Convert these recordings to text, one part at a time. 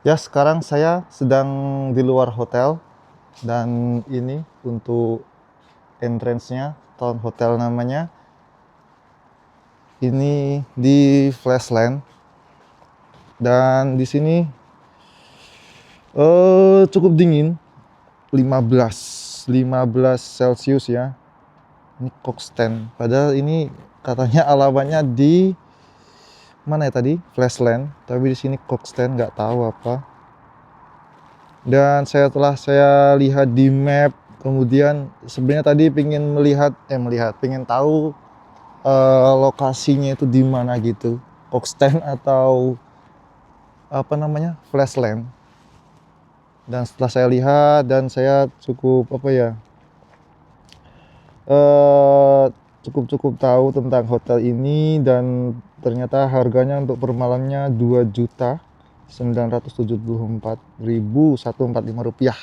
Ya, sekarang saya sedang di luar hotel dan ini untuk entrance-nya, Town Hotel namanya. Ini di Flashland dan di sini cukup dingin, 15 Celcius ya. Ini Coxten. Padahal ini katanya alamatnya di mana ya tadi? Flashland, tapi di sini Coxten, nggak tahu apa. Dan setelah saya lihat di map, kemudian sebenarnya tadi pengen tahu lokasinya itu di mana gitu, Coxten atau apa namanya, Flashland. Dan setelah saya lihat dan saya cukup eh, cukup tahu tentang hotel ini, dan ternyata harganya untuk per malamnya 2.974.145 rupiah,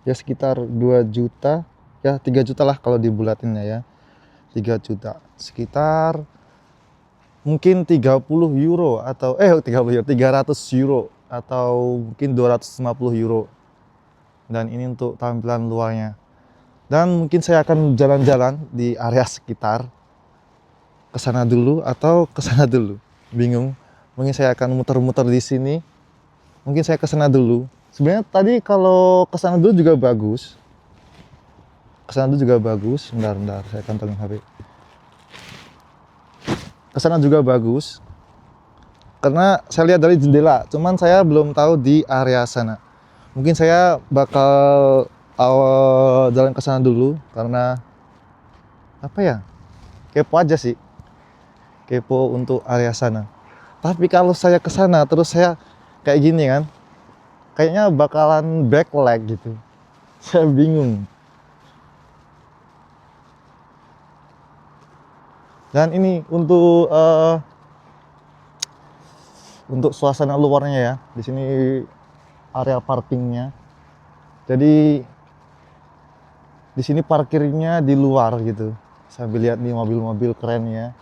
ya sekitar 2 juta, ya 3 juta lah kalau dibulatinnya ya, 3 juta sekitar mungkin 30 euro atau 30 euro, 300 euro atau mungkin 250 euro. Dan ini untuk tampilan luarnya. Dan mungkin saya akan jalan-jalan di area sekitar, ke sana dulu atau ke sana dulu. Bingung. Mungkin saya akan muter-muter di sini. Mungkin saya ke sana dulu. Sebenarnya tadi kalau ke sana dulu juga bagus. Ke sana dulu juga bagus. Bentar, saya kantongin HP. Ke sana juga bagus. Karena saya lihat dari jendela, cuman saya belum tahu di area sana. Mungkin saya bakal awal jalan ke sana dulu karena apa ya? Kepo aja sih. Kepo untuk area sana. Tapi kalau saya ke sana terus saya kayak gini kan, kayaknya bakalan backlag gitu. Saya bingung. Dan ini untuk suasana luarnya ya. Di sini area parkingnya. Jadi di sini parkirnya di luar gitu. Sambil lihat nih mobil-mobil keren ya.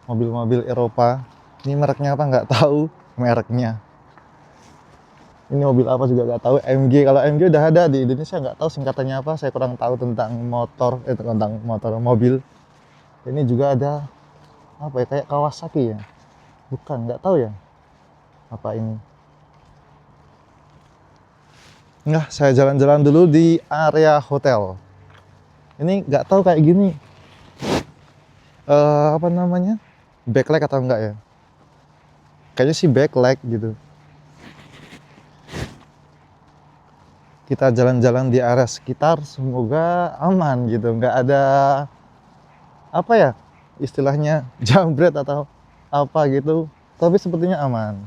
Mobil-mobil Eropa. Ini mereknya apa nggak tahu mereknya. Ini mobil apa juga nggak tahu. MG, kalau MG udah ada di Indonesia, nggak tahu singkatannya apa. Saya kurang tahu tentang tentang mobil. Ini juga ada apa ya, kayak Kawasaki ya? Bukan, nggak tahu ya. Apa ini? Nggak, saya jalan-jalan dulu di area hotel. Ini nggak tahu kayak gini. Apa namanya? Backlight atau enggak ya? Kayaknya sih backlight gitu. Kita jalan-jalan di area sekitar, semoga aman gitu, nggak ada apa ya istilahnya jambret atau apa gitu, tapi sepertinya aman.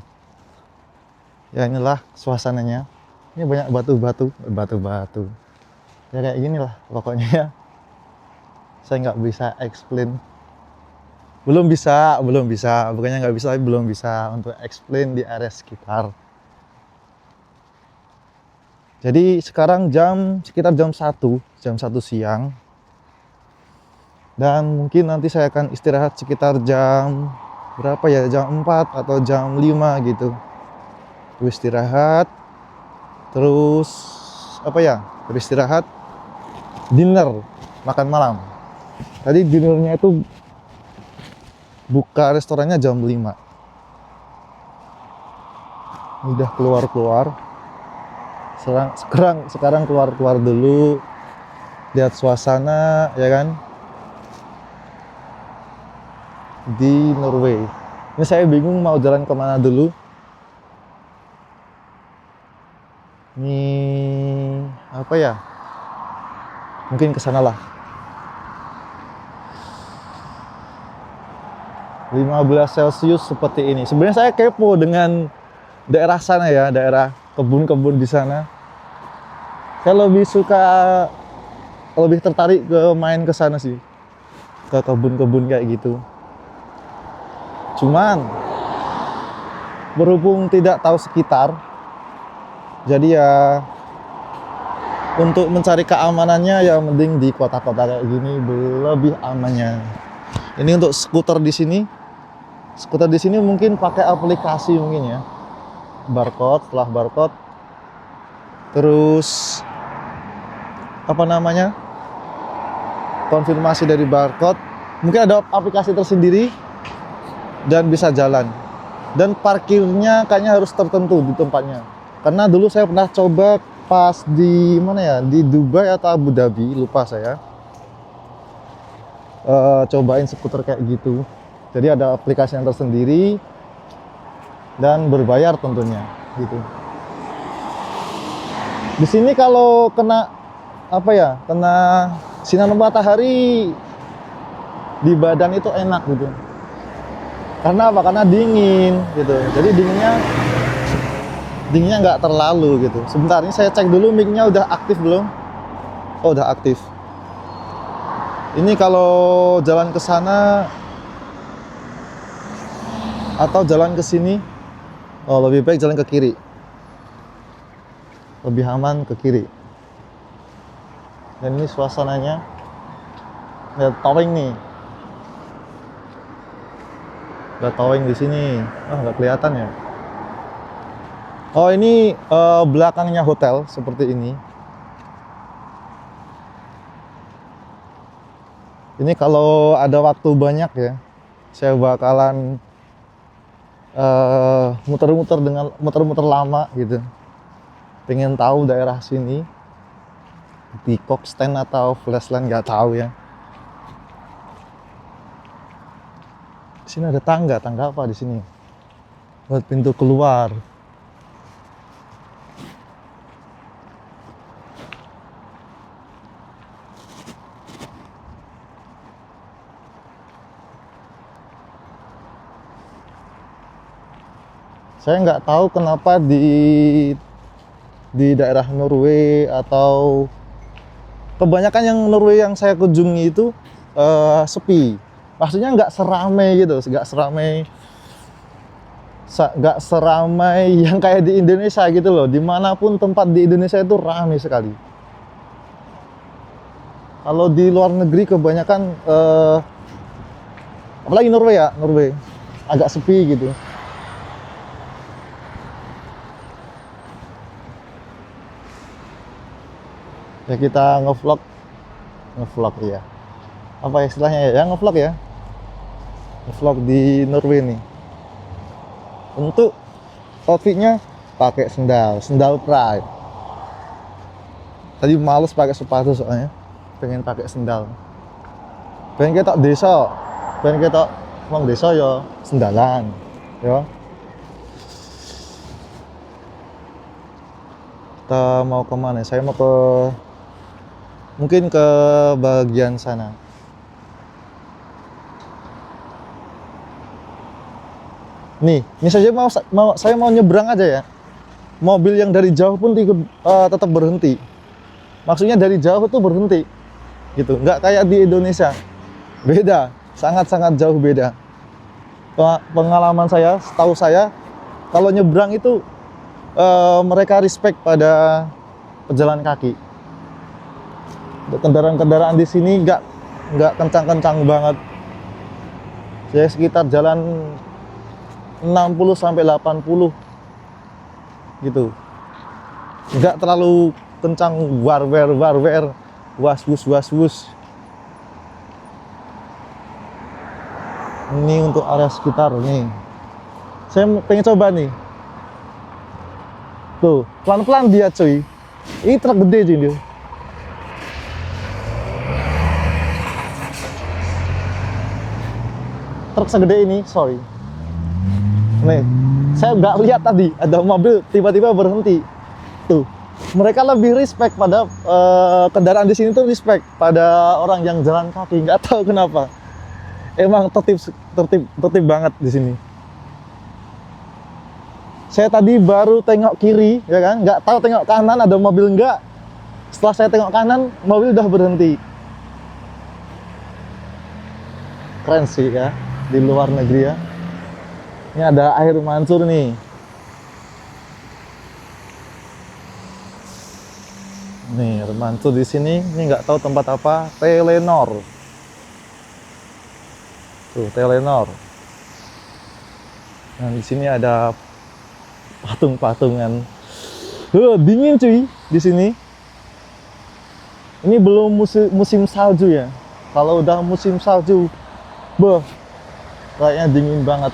Ya inilah suasananya. Ini banyak batu-batu ya, kayak gini lah pokoknya ya. Saya nggak bisa explain, belum bisa, bukannya nggak bisa, tapi belum bisa untuk explain di area sekitar. Jadi sekarang sekitar jam 1 siang. Dan mungkin nanti saya akan istirahat sekitar jam berapa ya, jam 4 atau jam 5 gitu. Istirahat, terus beristirahat, dinner, makan malam. Tadi dinernya itu buka restorannya jam 5. Udah keluar-keluar. Sekarang keluar-keluar dulu, lihat suasana ya kan, di Norway. Ini saya bingung mau jalan kemana dulu. Ini apa ya? Mungkin ke sana lah. 15 Celcius seperti ini. Sebenarnya saya kepo dengan daerah sana ya, daerah kebun-kebun di sana. Saya lebih tertarik ke main ke sana sih, ke kebun-kebun kayak gitu. Cuman berhubung tidak tahu sekitar, jadi ya untuk mencari keamanannya ya mending di kota-kota kayak gini lebih amannya. Ini untuk skuter di sini. Skuter di sini mungkin pakai aplikasi mungkin ya. barcode. Setelah barcode, terus apa namanya, konfirmasi dari barcode, mungkin ada aplikasi tersendiri dan bisa jalan. Dan parkirnya kayaknya harus tertentu di tempatnya, karena dulu saya pernah coba pas di mana ya, di Dubai atau Abu Dhabi, lupa saya, cobain skuter kayak gitu. Jadi ada aplikasi yang tersendiri dan berbayar tentunya gitu. Di sini kalau kena apa ya, kena sinar matahari di badan itu enak gitu. Karena apa? Karena dingin gitu. Jadi dinginnya nggak terlalu gitu. Sebentar, ini saya cek dulu mic-nya udah aktif belum? Oh, udah aktif. Ini kalau jalan ke sana atau jalan ke sini, oh lebih baik jalan ke kiri. Lebih aman ke kiri. Dan ini suasananya, lihat towing nih. Ada towing di sini. Nggak kelihatan ya. Oh, ini belakangnya hotel seperti ini. Ini kalau ada waktu banyak ya, saya bakalan muter-muter lama gitu. Pengen tahu daerah sini, di Kokstend atau Flesland, nggak tahu ya. Di sini ada tangga apa di sini? Buat pintu keluar. Saya nggak tahu kenapa di daerah Norway atau kebanyakan yang Norway yang saya kunjungi itu sepi. Maksudnya nggak seramai gitu, nggak seramai yang kayak di Indonesia gitu loh. Dimanapun tempat di Indonesia itu ramai sekali. Kalau di luar negeri kebanyakan, apalagi Norway ya, agak sepi gitu. Ya kita ngevlog ya. Apa istilahnya ya? Ngevlog ya. Ngevlog di Norway nih. Untuk outfitnya pakai sendal Pride. Tadi males pakai sepatu soalnya, pengen pakai sendal. Pengen ketok desa, wong desa ya sendalan, ya. Kita mau kemana? Saya mau mungkin ke bagian sana. Nih, ini saja saya mau nyebrang aja ya. Mobil yang dari jauh pun tetap berhenti. Maksudnya dari jauh tuh berhenti, gitu. Nggak kayak di Indonesia. Beda, sangat-sangat jauh beda. Pengalaman saya, setahu saya, kalau nyebrang itu mereka respect pada pejalan kaki. Kendaraan-kendaraan di sini nggak kencang-kencang banget. Saya sekitar jalan 60 sampai 80 gitu. Nggak terlalu kencang, war-wer, was-wus. Ini untuk area sekitar nih. Saya pengen coba nih. Tuh, pelan-pelan dia cuy. Ini truk gede cuy dia. Truk segede ini, sorry. Nih, saya nggak lihat tadi ada mobil tiba-tiba berhenti. Tuh, mereka lebih respect pada kendaraan di sini tuh, respect pada orang yang jalan kaki. Nggak tahu kenapa. Emang tertib banget di sini. Saya tadi baru tengok kiri, ya kan? Nggak tahu tengok kanan ada mobil nggak. Setelah saya tengok kanan, mobil udah berhenti. Keren sih ya, di luar negeri ya. Ini ada air mancur nih. Nih, air mancur di sini. Ini nggak tahu tempat apa. Telenor. Tuh, Telenor. Nah, di sini ada patung-patungan. Dingin cuy di sini. Ini belum musim salju ya. Kalau udah musim salju, kayaknya dingin banget.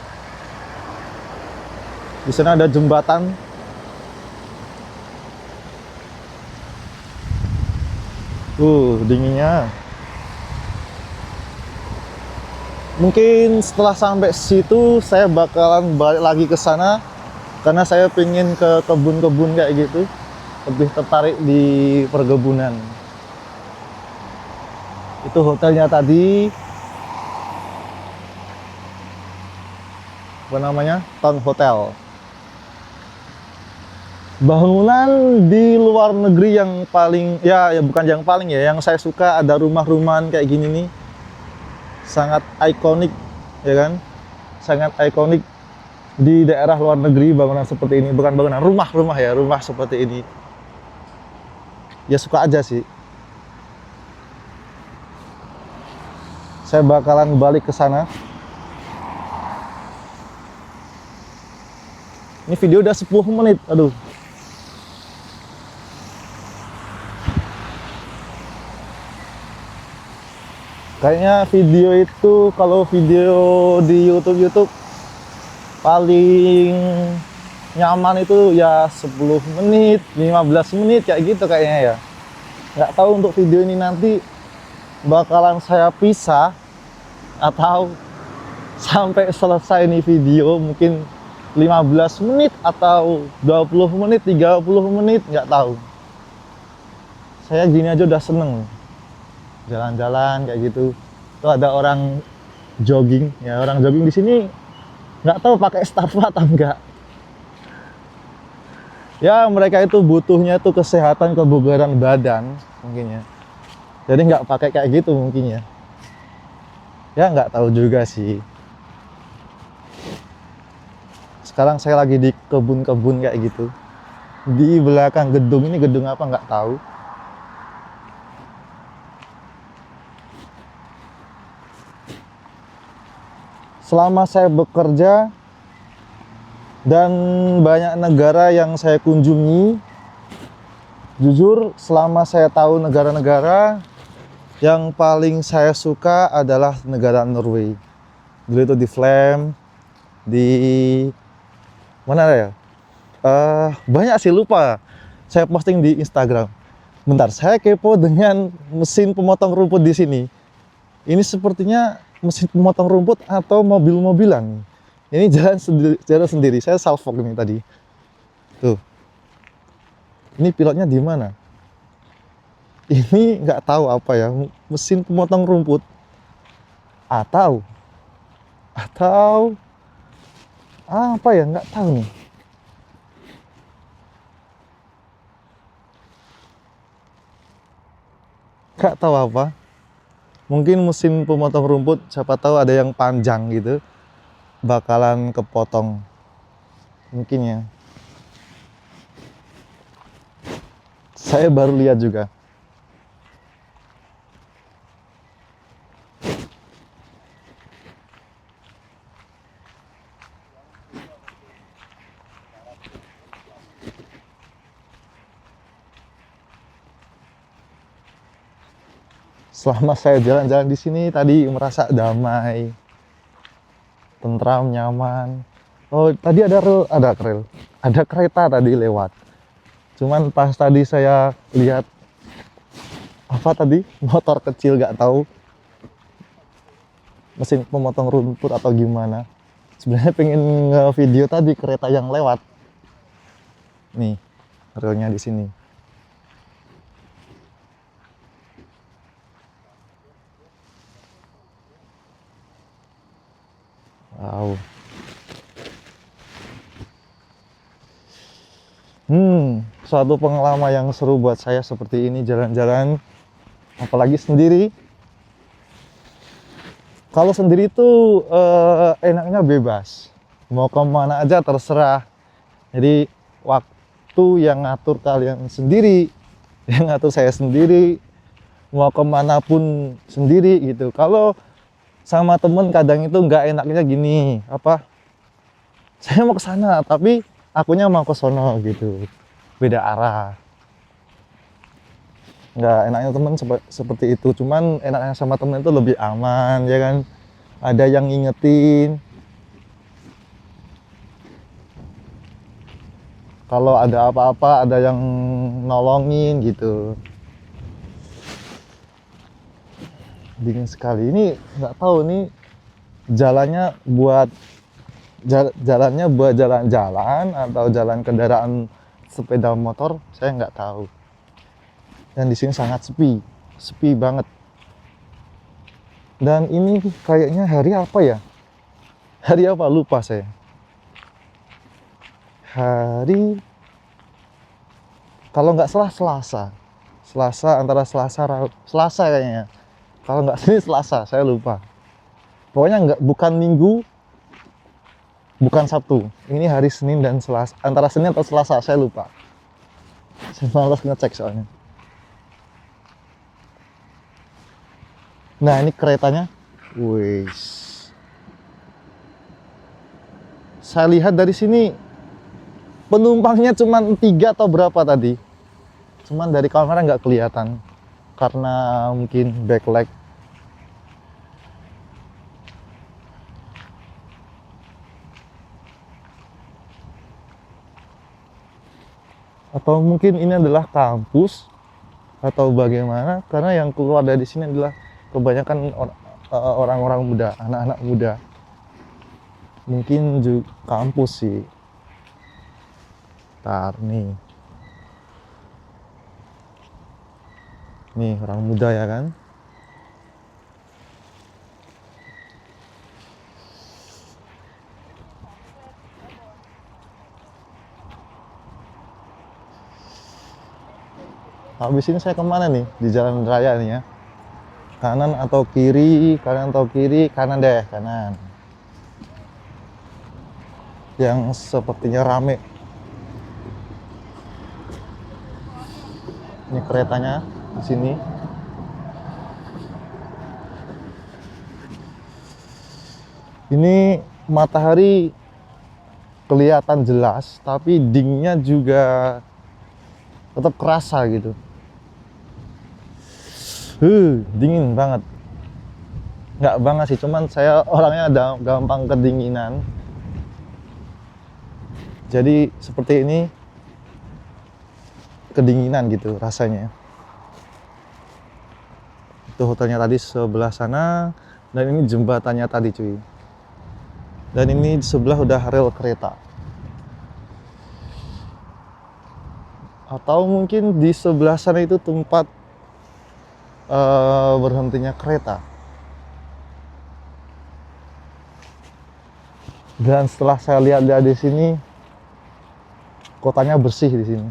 Di sana ada jembatan. Dinginnya. Mungkin setelah sampai situ saya bakalan balik lagi ke sana karena saya pengen ke kebun-kebun kayak gitu. Lebih tertarik di perkebunan. Itu hotelnya tadi. Apa namanya? Town Hotel. Bangunan di luar negeri yang paling ya bukan yang paling ya, yang saya suka ada rumah-rumahan kayak gini nih. Sangat ikonik ya kan, sangat ikonik di daerah luar negeri bangunan seperti ini, bukan bangunan, rumah-rumah ya, rumah seperti ini ya suka aja sih. Saya bakalan balik ke sana. Ini video udah 10 menit, aduh. Kayaknya video itu, kalau video di YouTube paling nyaman itu ya 10 menit, 15 menit kayak gitu kayaknya ya. Nggak tahu untuk video ini nanti bakalan saya pisah atau sampai selesai nih video mungkin 15 menit atau 20 menit, 30 menit, nggak tahu. Saya gini aja udah seneng. Jalan-jalan kayak gitu. Tuh ada orang jogging, ya orang jogging di sini nggak tahu pakai Starbucks atau enggak. Ya mereka itu butuhnya tuh kesehatan, kebugaran badan mungkin ya. Jadi nggak pakai kayak gitu mungkin ya. Ya nggak tahu juga sih. Sekarang saya lagi di kebun-kebun kayak gitu. Di belakang gedung ini, gedung apa nggak tahu. Selama saya bekerja dan banyak negara yang saya kunjungi, jujur selama saya tahu negara-negara, yang paling saya suka adalah negara Norway. Dulu itu di Flam, di mana ya? Banyak sih, lupa. Saya posting di Instagram. Bentar, saya kepo dengan mesin pemotong rumput di sini. Ini sepertinya mesin pemotong rumput atau mobil-mobilan. Ini jalan sendiri. Saya salvok ini tadi. Tuh. Ini pilotnya di mana? Ini nggak tahu apa ya, mesin pemotong rumput atau apa ya, nggak tahu nih. Nggak tahu apa. Mungkin mesin pemotong rumput, siapa tahu ada yang panjang gitu, bakalan kepotong. Mungkin ya. Saya baru lihat juga. Selama saya jalan-jalan di sini tadi merasa damai, tentram, nyaman. Oh, tadi ada kereta tadi lewat. Cuman pas tadi saya lihat apa tadi, motor kecil, nggak tahu mesin pemotong rumput atau gimana. Sebenarnya pengen nge-video tadi kereta yang lewat. Nih, relnya di sini. Wow. Suatu pengalaman yang seru buat saya seperti ini, jalan-jalan, apalagi sendiri. Kalau sendiri tuh enaknya bebas, mau kemana aja terserah. Jadi waktu yang ngatur kalian sendiri, yang ngatur saya sendiri, mau kemana pun sendiri gitu. Kalau sama temen kadang itu nggak enaknya gini, apa? Saya mau ke sana, tapi akunya mau ke sono gitu, beda arah. Nggak enaknya temen seperti itu, cuman enaknya sama temen itu lebih aman ya kan, ada yang ngingetin kalau ada apa-apa, ada yang nolongin gitu. Dingin sekali ini, nggak tahu nih jalannya buat jalannya buat jalan-jalan atau jalan kendaraan sepeda motor, saya nggak tahu. Dan di sini sangat sepi, sepi banget. Dan ini kayaknya hari apa ya? Hari apa? Lupa saya. Hari, kalau nggak salah Selasa. Selasa, antara Selasa kayaknya. Kalau nggak sini Selasa, saya lupa. Pokoknya nggak, bukan Minggu, bukan Sabtu. Ini hari Senin dan Selasa, antara Senin atau Selasa, saya lupa. Saya malas ngecek soalnya. Nah, ini keretanya. Wih. Saya lihat dari sini penumpangnya cuma 3 atau berapa tadi. Cuman dari kamera nggak kelihatan karena mungkin backlight. Atau mungkin ini adalah kampus atau bagaimana, karena yang keluar dari sini adalah kebanyakan orang-orang muda, anak-anak muda. Mungkin juga kampus sih. Ntar nih, orang muda ya kan. Habis ini saya kemana nih di jalan raya nih ya? Kanan atau kiri? Kanan atau kiri? Kanan deh, kanan. Yang sepertinya rame. Ini keretanya di sini. Ini matahari kelihatan jelas, tapi dinginnya juga tetap kerasa gitu. Dingin banget. Nggak banget sih, cuman saya orangnya ada gampang kedinginan. Jadi seperti ini, kedinginan gitu rasanya. Itu hotelnya tadi sebelah sana, dan ini jembatannya tadi cuy. Dan ini di sebelah udah rel kereta. Atau mungkin di sebelah sana itu tempat berhentinya kereta. Dan setelah saya lihat di sini, kotanya bersih di sini.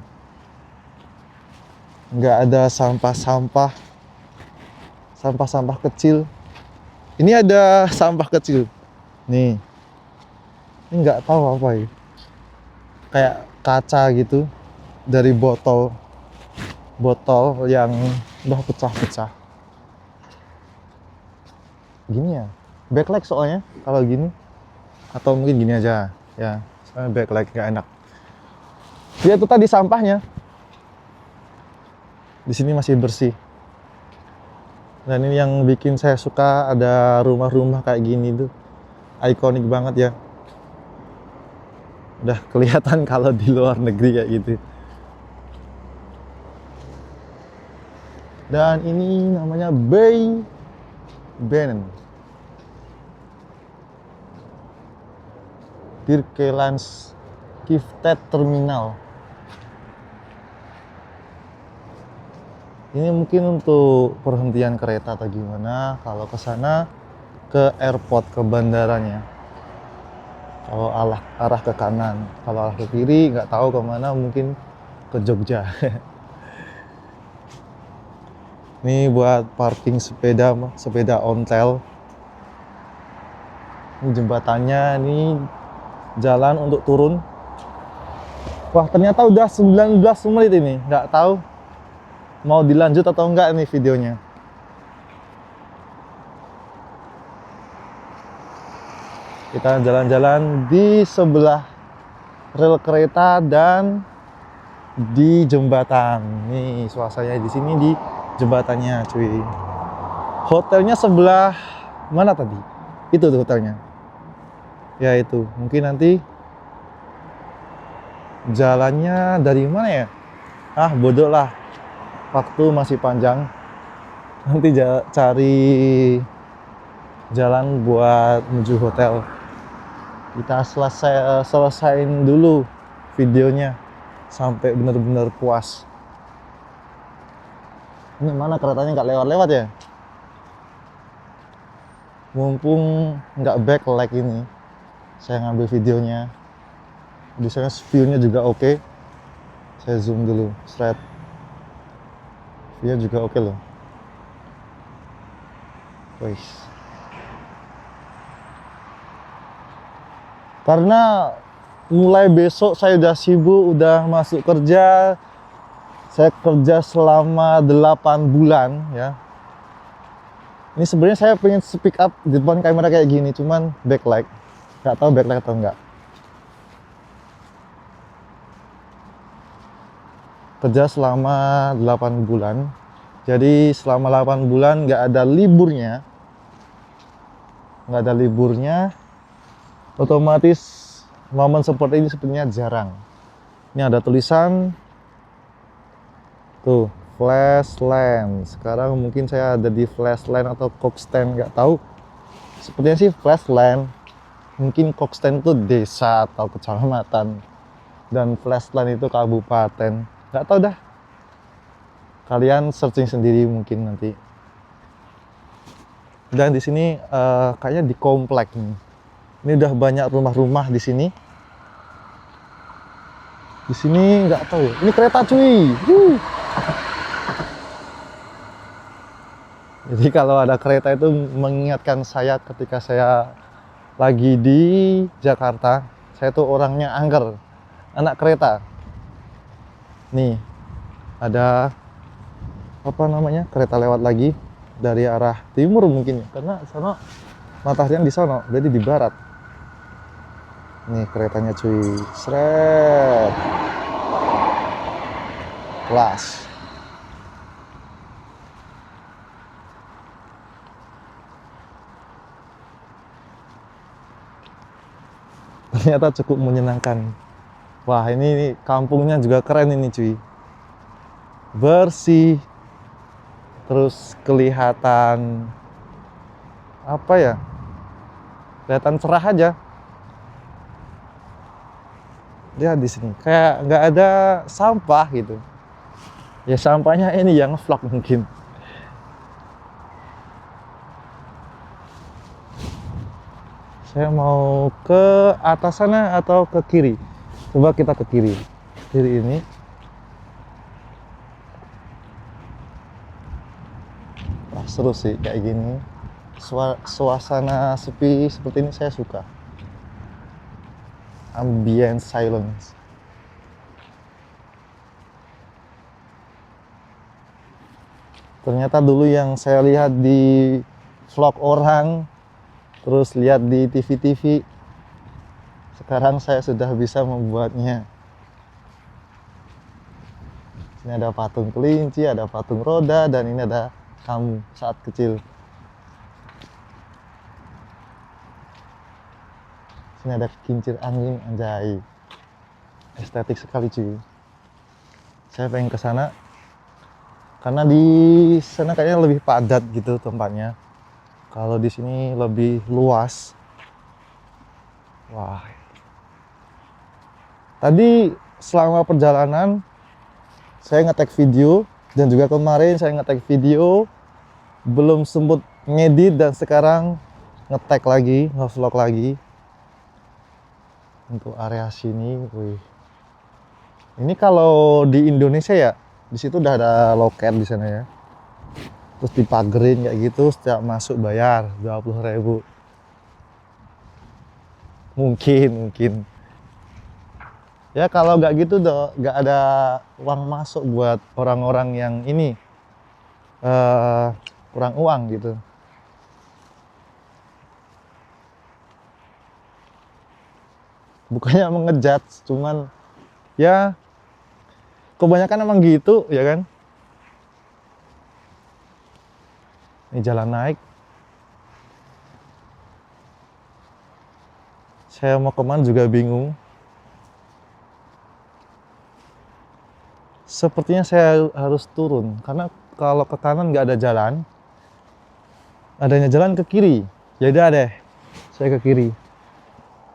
Nggak ada sampah-sampah kecil. Ini ada sampah kecil. Nih. Ini nggak tahu apa ya. Kayak kaca gitu dari botol yang udah pecah-pecah. Gini ya. Backlight soalnya kalau gini. Atau mungkin gini aja ya. Soalnya backlight nggak enak. Dia tuh tadi sampahnya. Di sini masih bersih. Dan ini yang bikin saya suka, ada rumah-rumah kayak gini tuh. Ikonik banget ya. Udah kelihatan kalau di luar negeri kayak gitu. Dan ini namanya Bay Benen. Birkelands Gifted Terminal. Ini mungkin untuk perhentian kereta atau gimana. Kalau ke sana, ke airport, ke bandaranya. Kalau arah ke kanan, kalau arah ke kiri nggak tahu kemana, mungkin ke Jogja. Ini buat parking sepeda ontel. Ini jembatannya, ini jalan untuk turun. Wah, ternyata udah 19 menit ini, nggak tahu mau dilanjut atau enggak nih videonya. Kita jalan-jalan di sebelah rel kereta dan di jembatan. Nih suasananya di sini di jembatannya, cuy. Hotelnya sebelah mana tadi? Itu tuh hotelnya. Ya itu, mungkin nanti jalannya dari mana ya? Ah, bodoh lah. Waktu masih panjang. Nanti cari jalan buat menuju hotel. Kita selesaiin dulu videonya sampai benar-benar puas. Ini mana keretanya nggak lewat-lewat ya? Mumpung nggak backlight ini, saya ngambil videonya. Di sana view-nya juga oke. Saya zoom dulu, straight. View juga oke loh. Wih. Karena mulai besok saya udah sibuk, udah masuk kerja. Saya kerja selama 8 bulan ya. Ini sebenarnya saya pengen speak up di depan kamera kayak gini, cuman backlight. Nggak tahu backlight atau enggak. Kerja selama 8 bulan. Jadi selama 8 bulan nggak ada liburnya. Nggak ada liburnya. Otomatis momen seperti ini sebenarnya jarang. Ini ada tulisan tuh, Flashland. Sekarang mungkin saya ada di Flashland atau Coxstand, nggak tahu. Sepertinya sih Flashland. Mungkin Coxstand itu desa atau kecamatan dan Flashland itu kabupaten. Nggak tahu dah. Kalian searching sendiri mungkin nanti. Dan di sini kayaknya di komplek nih. Ini udah banyak rumah-rumah di sini. Di sini nggak tahu ya. Ini kereta cuy. Jadi kalau ada kereta itu mengingatkan saya ketika saya lagi di Jakarta. Saya tuh orangnya angker, anak kereta. Nih, ada apa namanya? Kereta lewat lagi dari arah timur mungkin ya. Karena sana matahari di sana, jadi di barat. Nih keretanya cuy. Sret. Kelas. Ternyata cukup menyenangkan. Wah, ini kampungnya juga keren ini cuy. Bersih. Terus kelihatan apa ya? Kelihatan cerah aja. Dia di sini kayak nggak ada sampah gitu. Ya sampahnya ini yang ngevlog mungkin. Saya mau ke atas sana atau ke kiri? Coba kita ke kiri. Kiri ini. Wah, seru sih kayak gini. Suasana sepi seperti ini saya suka. Ambient silence. Ternyata dulu yang saya lihat di vlog orang, terus lihat di TV-TV, sekarang saya sudah bisa membuatnya. Ini ada patung kelinci, ada patung roda, dan ini ada kamu saat kecil. Sini ada kincir angin, anjay. Estetik sekali cuy. Saya pengen ke sana karena di sana kayaknya lebih padat gitu tempatnya. Kalau di sini lebih luas. Wah. Tadi selama perjalanan saya nge-tag video dan juga kemarin saya nge-tag video belum sempat ngedit dan sekarang nge-tag lagi, nge-vlog lagi. Untuk area sini, wih. Ini kalau di Indonesia ya, di situ udah ada loket di sana ya. Terus dipagerin kayak gitu, setiap masuk bayar 20.000. Mungkin. Ya kalau nggak gitu nggak ada uang masuk buat orang-orang yang ini kurang uang gitu. bukannya mengejat, cuman ya kebanyakan emang gitu ya kan. Ini jalan naik, saya mau kemana juga bingung. Sepertinya saya harus turun karena kalau ke kanan nggak ada jalan, adanya jalan ke kiri. Ya udah deh, saya ke kiri.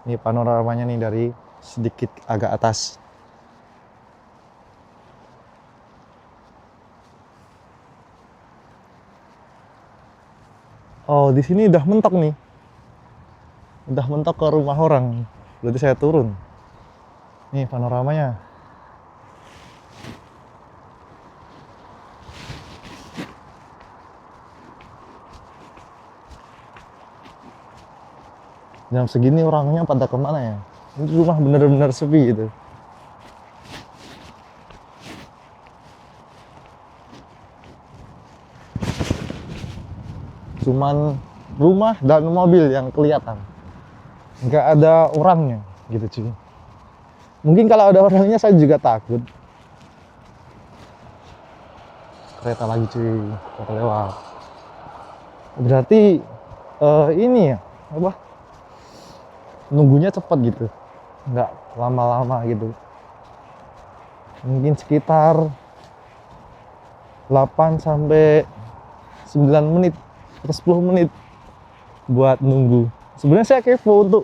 Ini panoramanya nih dari sedikit agak atas. Oh, di sini udah mentok nih. Udah mentok ke rumah orang. Berarti saya turun. Nih panoramanya. Jam segini orangnya pada kemana ya? Ini rumah bener-bener sepi gitu. Cuman rumah dan mobil yang kelihatan. Nggak ada orangnya gitu cuy. Mungkin kalau ada orangnya saya juga takut. Kereta lagi cuy, kereta lewat. Berarti ini ya, apa? Nunggunya cepat gitu. Nggak lama-lama gitu. Mungkin sekitar 8 sampai 9 menit atau 10 menit buat nunggu. Sebenarnya saya kepo untuk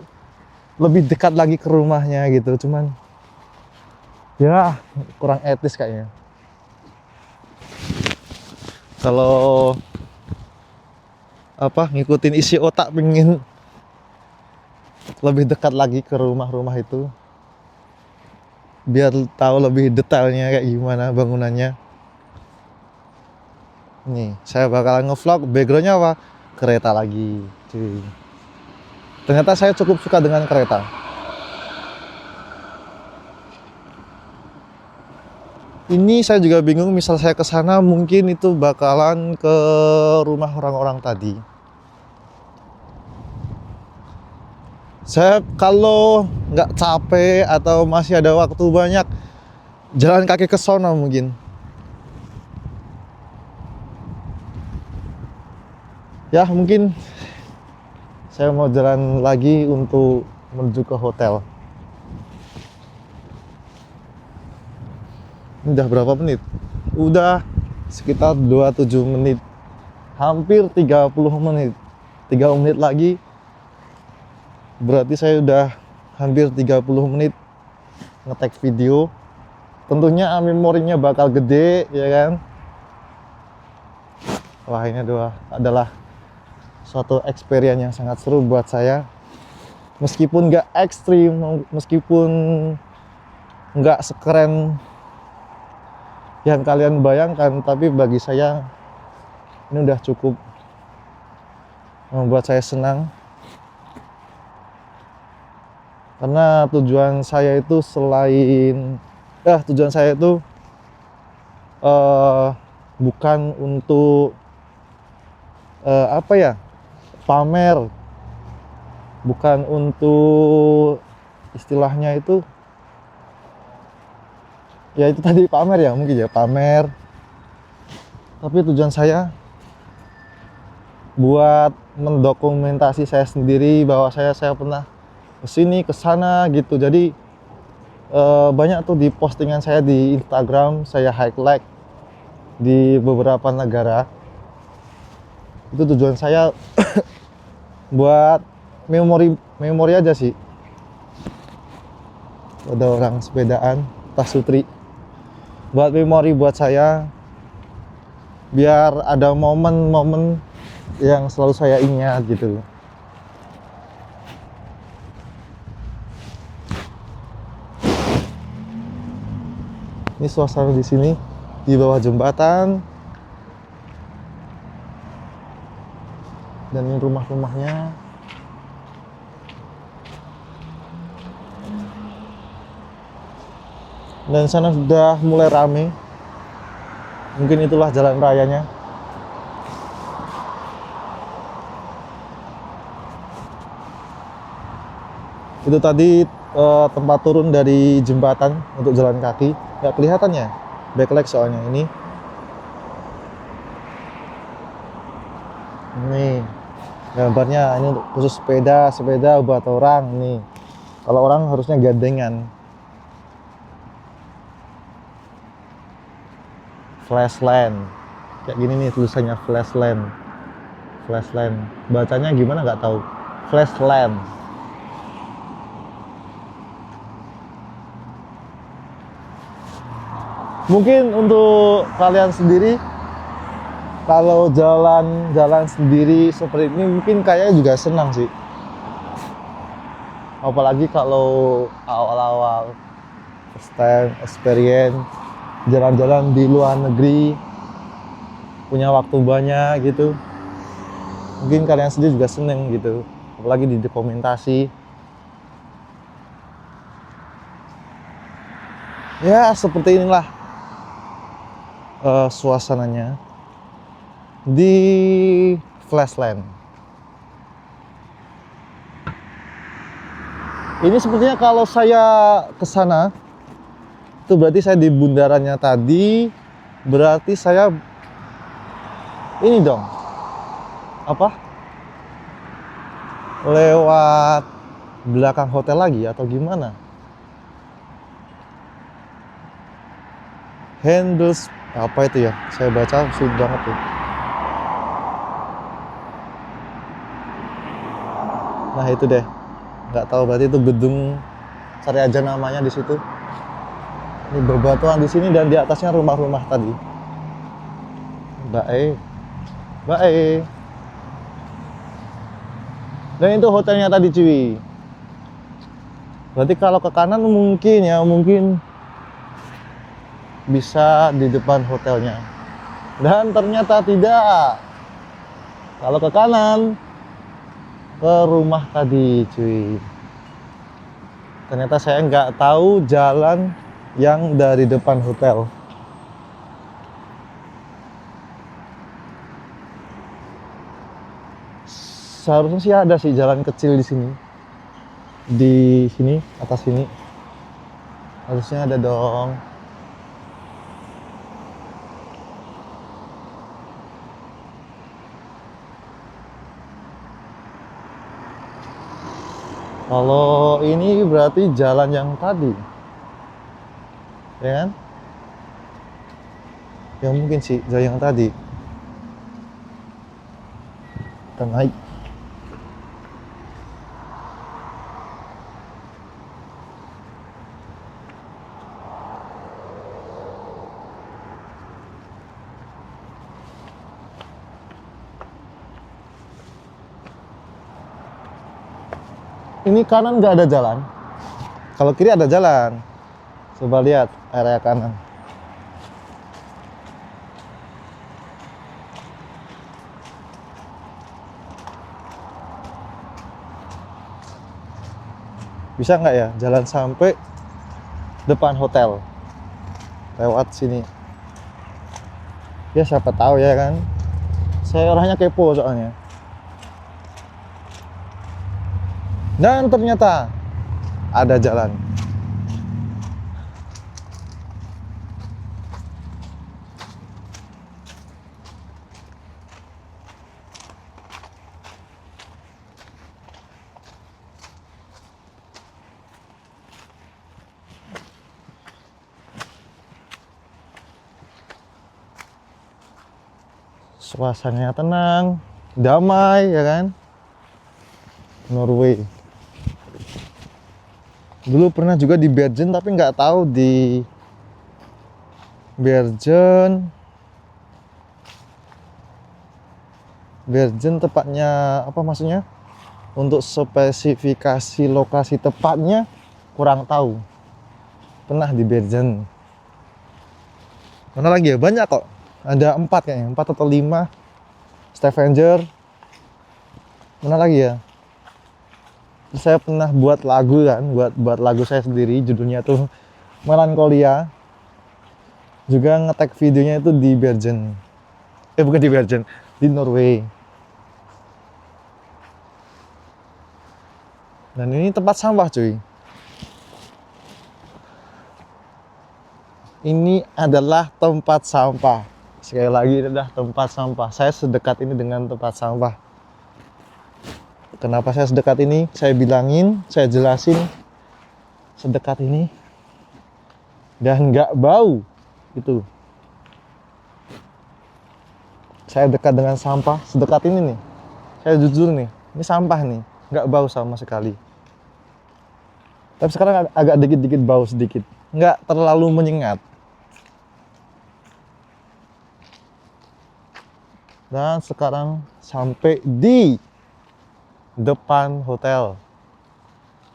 lebih dekat lagi ke rumahnya gitu, cuman ya kurang etis kayaknya. Kalau apa ngikutin isi otak pengen lebih dekat lagi ke rumah-rumah itu biar tahu lebih detailnya kayak gimana bangunannya. Nih, saya bakalan ngevlog backgroundnya apa? Kereta lagi, cuy. Ternyata saya cukup suka dengan kereta. Ini saya juga bingung, misal saya ke sana mungkin itu bakalan ke rumah orang-orang tadi. Saya kalau nggak capek atau masih ada waktu banyak, jalan kaki ke sono mungkin. Ya mungkin saya mau jalan lagi untuk menuju ke hotel. Ini udah berapa menit? Udah sekitar 27 menit. Hampir 30 menit. 3 menit lagi. Berarti saya udah hampir 30 menit nge-tag video. Tentunya memorinya bakal gede, ya kan? Wah, ini adalah suatu experience yang sangat seru buat saya. Meskipun nggak ekstrim, meskipun nggak sekeren yang kalian bayangkan, tapi bagi saya ini udah cukup membuat saya senang. Karena tujuan saya itu bukan untuk apa ya, pamer, bukan untuk istilahnya itu ya itu tadi pamer ya, mungkin ya pamer, tapi tujuan saya buat mendokumentasi saya sendiri bahwa saya pernah kesini kesana gitu. Jadi banyak tuh di postingan saya di Instagram, saya highlight di beberapa negara. Itu tujuan saya buat memori aja sih. Ada orang sepedaan, tas Sutri, buat memori buat saya, biar ada momen-momen yang selalu saya ingat gitu. Ini suasana di sini di bawah jembatan, dan ini rumah-rumahnya. Dan sana sudah mulai rame. Mungkin itulah jalan rayanya. Itu tadi tempat turun dari jembatan untuk jalan kaki. Nggak kelihatan ya, backlight soalnya ini. Nih gambarnya, ini untuk khusus sepeda buat orang nih. Kalau orang harusnya gandengan. Flashland kayak gini nih tulisannya, Flashland. Bacanya gimana nggak tahu. Flashland. Mungkin untuk kalian sendiri, kalau jalan sendiri seperti ini mungkin kayaknya juga senang sih. Apalagi kalau awal-awal first time experience jalan-jalan di luar negeri, punya waktu banyak gitu. Mungkin kalian sendiri juga seneng gitu, apalagi di dokumentasi. Ya seperti inilah suasananya di Flashland. Ini sepertinya kalau saya ke sana itu berarti saya di bundarannya tadi, berarti saya ini dong, apa, lewat belakang hotel lagi atau gimana. Handles apa itu ya, saya baca sulit banget tuh. Nah itu deh, nggak tahu berarti itu gedung, cari aja namanya di situ. Ini bebatuan di sini dan di atasnya rumah-rumah tadi. Bae. Dan itu hotelnya tadi cuy. Berarti kalau ke kanan mungkin bisa di depan hotelnya. Dan ternyata tidak. Kalau ke kanan, ke rumah tadi cuy. Ternyata saya nggak tahu jalan yang dari depan hotel. Seharusnya sih ada sih jalan kecil di sini. Di sini, atas sini. Harusnya ada dong. Kalau ini berarti jalan yang tadi, ya kan? Ya mungkin sih jalan yang tadi. Kita naik. Ini kanan nggak ada jalan. Kalau kiri ada jalan. Coba lihat area kanan. Bisa nggak ya jalan sampai depan hotel lewat sini? Ya siapa tahu ya kan. Saya orangnya kepo soalnya. Dan ternyata ada jalan. Suasananya tenang, damai ya kan. Norway. Dulu pernah juga di Bergen tapi nggak tahu di Bergen tepatnya apa maksudnya, untuk spesifikasi lokasi tepatnya kurang tahu. Pernah di Bergen. Mana lagi ya, banyak kok, ada 4 kayaknya, 4 atau 5. Stavanger, mana lagi ya. Saya pernah buat lagu kan, buat lagu saya sendiri, judulnya tuh Melankolia. Juga nge-tag videonya itu di Bergen. Bukan di Bergen, di Norway. Dan ini tempat sampah cuy. Ini adalah tempat sampah. Sekali lagi ini adalah tempat sampah. Saya sedekat ini dengan tempat sampah. Kenapa saya sedekat ini? Saya bilangin, saya jelasin sedekat ini. Dan nggak bau. Itu. Saya dekat dengan sampah, sedekat ini nih. Saya jujur nih, ini sampah nih. Nggak bau sama sekali. Tapi sekarang agak dikit-dikit bau sedikit. Nggak terlalu menyengat. Dan sekarang sampai di depan hotel.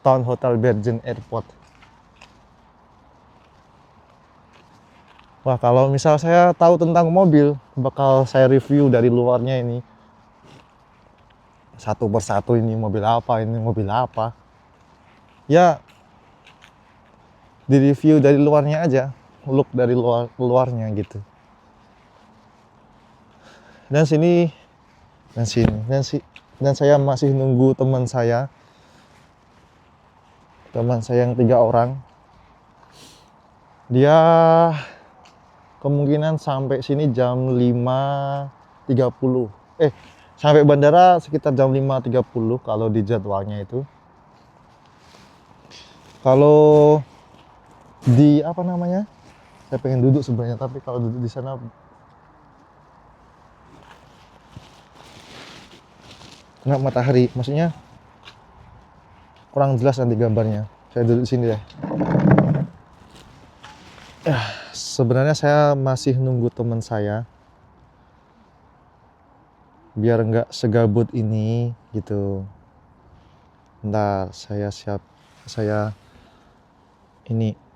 Town Hotel Virgin Airport. Wah, kalau misal saya tahu tentang mobil, bakal saya review dari luarnya ini. Satu persatu ini mobil apa. Ya, di review dari luarnya aja. Look dari luarnya gitu. Dan saya masih nunggu teman saya yang 3 orang. Dia kemungkinan sampai sini jam 5.30. Sampai bandara sekitar jam 5.30 kalau di jadwalnya itu. Kalau di apa namanya? Saya pengen duduk sebenarnya, tapi kalau duduk di sana nggak matahari, maksudnya kurang jelas nanti gambarnya. Saya duduk sini deh. Sebenarnya saya masih nunggu teman saya biar nggak segabut ini gitu. Ntar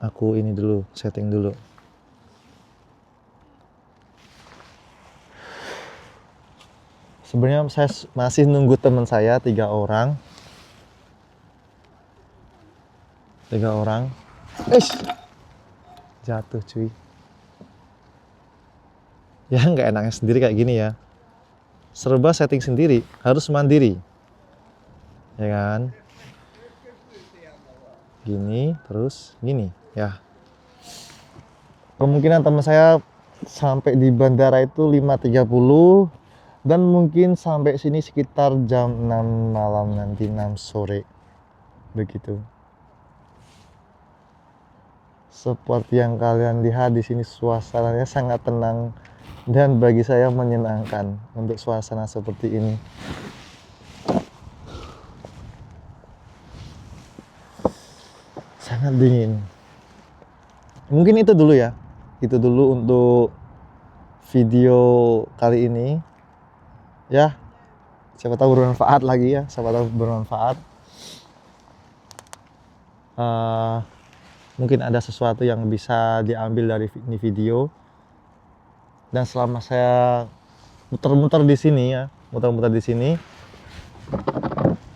aku ini dulu, setting dulu. Sebenarnya saya masih nunggu teman saya 3 orang. Jatuh cuy. Ya nggak enaknya sendiri kayak gini ya. Serba setting sendiri, harus mandiri. Ya kan? Gini, terus gini, ya. Kemungkinan teman saya sampai di bandara itu 5.30 dan mungkin sampai sini sekitar jam 6 malam nanti, 6 sore. Begitu. Seperti yang kalian lihat di sini suasananya sangat tenang dan bagi saya menyenangkan untuk suasana seperti ini. Sangat dingin. Mungkin itu dulu ya. Itu dulu untuk video kali ini. Ya. Siapa tahu bermanfaat lagi ya. Mungkin ada sesuatu yang bisa diambil dari ini video. Dan selama saya muter-muter di sini ya,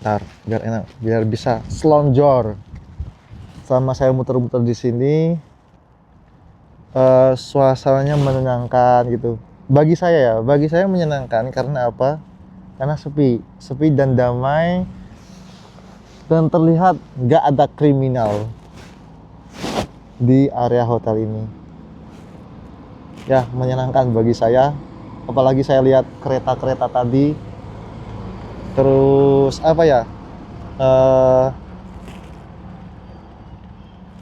ntar biar enak, biar bisa selonjor. Selama saya muter-muter di sini, suasananya menenangkan gitu. Bagi saya menyenangkan karena apa? Karena sepi dan damai, dan terlihat nggak ada kriminal di area hotel ini. Ya, menyenangkan bagi saya. Apalagi saya lihat kereta-kereta tadi. Terus apa ya?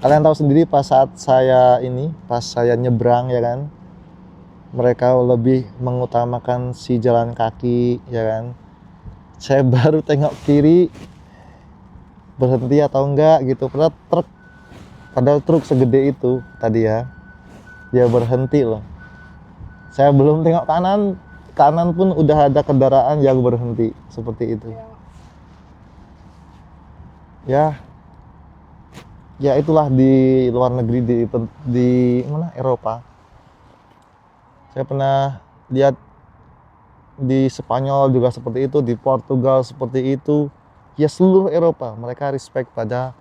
Kalian tahu sendiri pas saya nyebrang ya kan, mereka lebih mengutamakan si jalan kaki ya kan. Saya baru tengok kiri berhenti atau enggak gitu, padahal truk segede itu tadi ya, dia berhenti loh. Saya belum tengok kanan pun udah ada kendaraan yang berhenti seperti itu. Ya itulah di luar negeri, di mana, Eropa. Saya pernah lihat di Spanyol juga seperti itu, di Portugal seperti itu. Ya seluruh Eropa mereka respect pada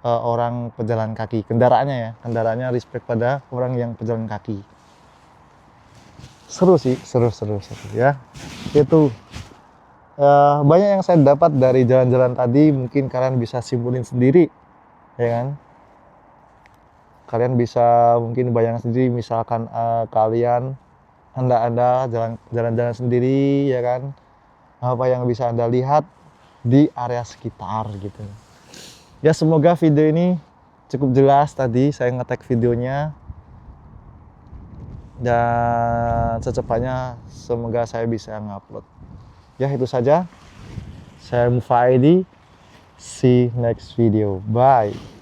orang pejalan kaki. Kendaraannya respect pada orang yang pejalan kaki. Seru sih, seru ya. Itu banyak yang saya dapat dari jalan-jalan tadi, mungkin kalian bisa simpulin sendiri, ya kan? Kalian bisa mungkin bayangkan sendiri, misalkan Anda jalan-jalan sendiri, ya kan? Apa yang bisa Anda lihat di area sekitar gitu. Ya, semoga video ini cukup jelas. Tadi saya ngetek videonya, dan secepatnya semoga saya bisa ngupload. Ya, itu saja. Saya Mufaidi. See you next video. Bye.